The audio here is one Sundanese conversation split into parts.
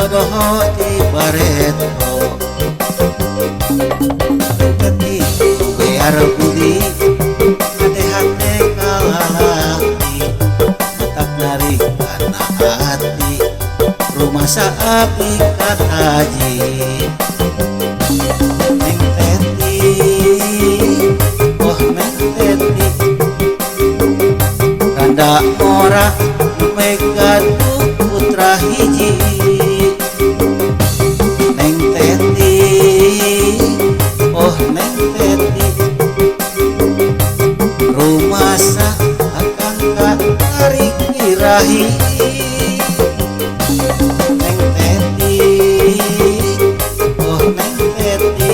Doho di bareto Teti biar budi hati-hati kalalaki matak narik anak hati rumah saapi kataji Neng Teti oh Neng Teti randa ora megadu putra hiji Neng Teti rumah sa akan tarik birahi Neng Teti oh Neng Teti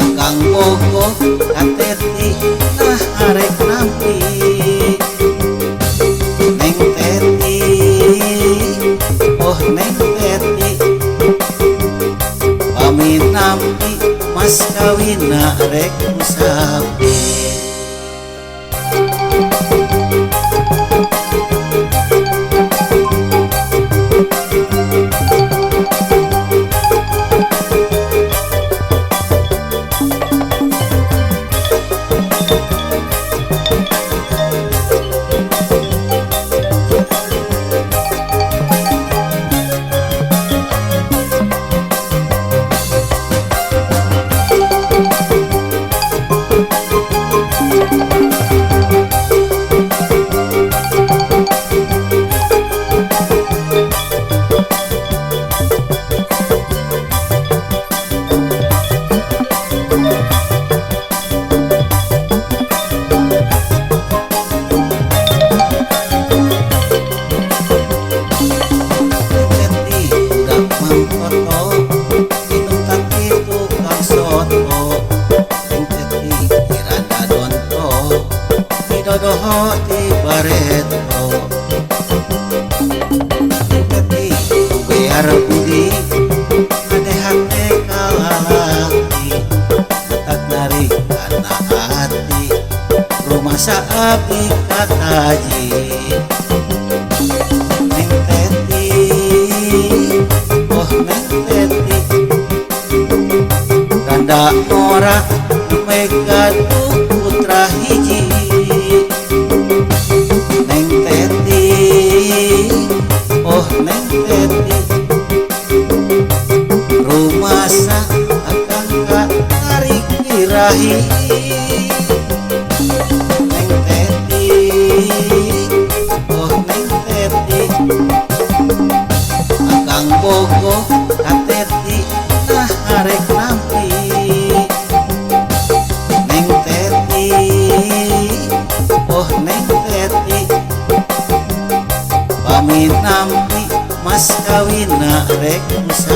akang bogo kateti nah arek nampi Neng Teti oh Neng Teti pami nampi mas kawina rek musabi Doho di bareto Teti biar budi hati-hati kalalaki matak narik anak hati rumah saapi kataji Neng Teti oh Neng Teti randa ora megadu putra hiji oh Neng Teti rumah sa akan tarik birahi Neng Teti oh Neng Teti akang bogo kateti nah arek nampi Neng Teti oh Neng Teti pami nampi mas kawina rek musa